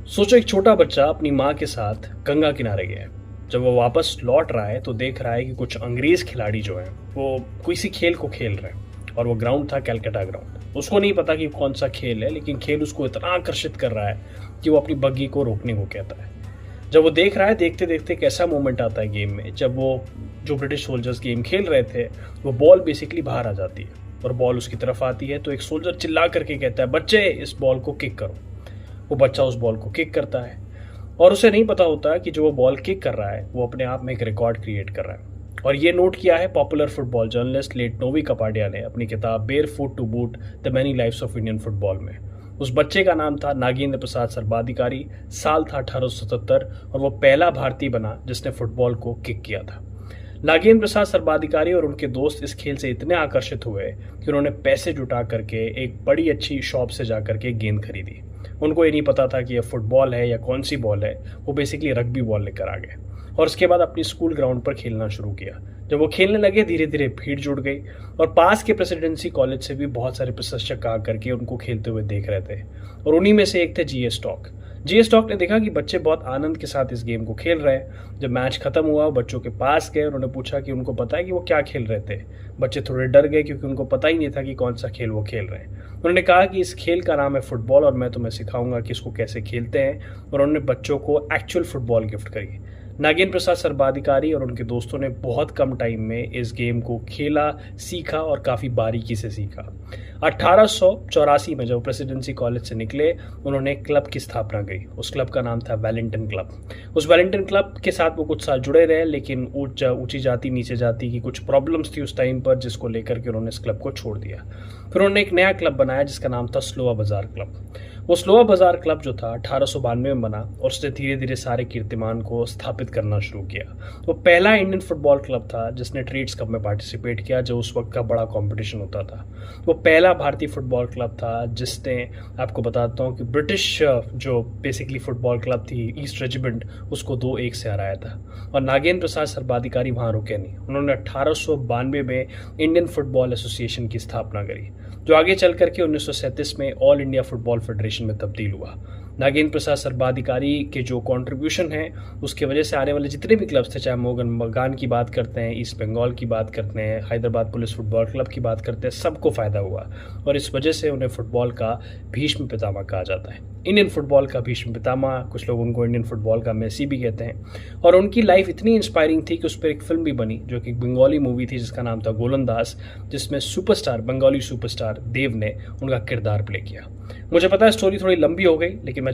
सोचो एक छोटा बच्चा अपनी माँ के साथ गंगा किनारे गया है। जब वो वापस लौट रहा है तो देख रहा है कि कुछ अंग्रेज खिलाड़ी जो हैं वो किसी खेल को खेल रहे हैं और वो ग्राउंड था कैलकाटा ग्राउंड। उसको नहीं पता कि कौन सा खेल है, लेकिन खेल उसको इतना आकर्षित कर रहा है कि वो अपनी बग्गी को रोकने को कहता है। जब वो देख रहा है, देखते देखते एक ऐसा मोमेंट आता है गेम में जब वो जो ब्रिटिश सोल्जर्स गेम खेल रहे थे, वो बॉल बेसिकली बाहर आ जाती है और बॉल उसकी तरफ आती है तो एक सोल्जर चिल्ला करके कहता है, बच्चे इस बॉल को किक करो। वो बच्चा उस बॉल को किक करता है और उसे नहीं पता होता कि जो वो बॉल किक कर रहा है वो अपने आप में एक रिकॉर्ड क्रिएट कर रहा है। और ये नोट किया है popular football journalist late Novy Kapadia ने अपनी किताब barefoot to boot the many lives of Indian football में। उस बच्चे का नाम था नागेंद्र प्रसाद सर्वाधिकारी। साल था 1877 और वो पहला भारतीय बना जिसने फुटबॉल को किक किया था। नागेंद्र प्रसाद सर्वाधिकारी और उनके दोस्त इस खेल से इतने आकर्षित हुए कि उन्होंने पैसे जुटा करके एक बड़ी अच्छी शॉप से जा करके गेंद खरीदी। उनको ये नहीं पता था कि यह फुटबॉल है या कौन सी बॉल है। वो बेसिकली रग्बी बॉल लेकर आ गए और उसके बाद अपनी स्कूल ग्राउंड पर खेलना शुरू किया। जब वो खेलने लगे, धीरे धीरे भीड़ जुड़ गई और पास के प्रेसिडेंसी कॉलेज से भी बहुत सारे प्रशिक्षक आ करके उनको खेलते हुए देख रहे थे और उन्हीं में से एक थे जीएस स्टॉक। जीएस स्टॉक ने देखा कि बच्चे बहुत आनंद के साथ इस गेम को खेल रहे हैं। जब मैच खत्म हुआ, बच्चों के पास गए, उन्होंने पूछा कि उनको पता है कि वो क्या खेल रहे थे। बच्चे थोड़े डर गए क्योंकि उनको पता ही नहीं था कि कौन सा खेल वो खेल रहे हैं। उन्होंने कहा कि इस खेल का नाम है फुटबॉल और मैं तुम्हें सिखाऊंगा कि इसको कैसे खेलते हैं, और उन्होंने बच्चों को एक्चुअल फुटबॉल गिफ्ट करी। नागेंद्र प्रसाद सर्वाधिकारी और उनके दोस्तों ने बहुत कम टाइम में इस गेम को खेला, सीखा और काफ़ी बारीकी से सीखा। 1884 में जब प्रेसिडेंसी कॉलेज से निकले, उन्होंने एक क्लब की स्थापना की। उस क्लब का नाम था वेलिंगटन क्लब। उस वेलिंगटन क्लब के साथ वो कुछ साल जुड़े रहे, लेकिन ऊंची जाति नीचे जाति की कुछ प्रॉब्लम्स थी उस टाइम पर, जिसको लेकर के उन्होंने इस क्लब को छोड़ दिया। फिर उन्होंने एक नया क्लब बनाया जिसका नाम था स्लोआ बाजार क्लब। वो स्लोआ बाजार क्लब जो था 1892 में बना और उसने धीरे धीरे सारे कीर्तिमान को स्थापित करना शुरू किया। वो पहला इंडियन फुटबॉल क्लब था जिसने ट्रेड्स कप में पार्टिसिपेट किया, जो उस वक्त का बड़ा कंपटीशन होता था। वो पहला भारतीय फुटबॉल क्लब था जिसने, आपको बताता हूँ कि ब्रिटिश जो बेसिकली फुटबॉल क्लब थी ईस्ट रेजिमेंट, उसको 2-1 से हराया था। और नागेंद्र प्रसाद सर्वाधिकारी वहाँ रुके नहीं, उन्होंने 1892 में इंडियन फुटबॉल एसोसिएशन की स्थापना करी, जो आगे चल करके 1937 में ऑल इंडिया फुटबॉल फेडरेशन में तब्दील हुआ। नागेंद्र प्रसाद सर्वाधिकारी के जो कंट्रीब्यूशन है उसकी वजह से आने वाले जितने भी क्लब्स थे, चाहे मोहन बगान की बात करते हैं, ईस्ट बंगाल की बात करते हैं, हैदराबाद पुलिस फुटबॉल क्लब की बात करते हैं, सबको फ़ायदा हुआ और इस वजह से उन्हें फुटबॉल का भीष्म पितामह कहा जाता है। इंडियन फुटबॉल का भीष्म पितामह, कुछ लोग उनको इंडियन फुटबॉल का मेसी भी कहते हैं। और उनकी लाइफ इतनी इंस्पायरिंग थी कि उस पर एक फिल्म भी बनी जो कि बंगाली मूवी थी जिसका नाम था गोलंदाज, जिसमें सुपरस्टार, बंगाली सुपरस्टार देव ने उनका किरदार प्ले किया। मुझे पता है स्टोरी थोड़ी लंबी हो गई, लेकिन मैं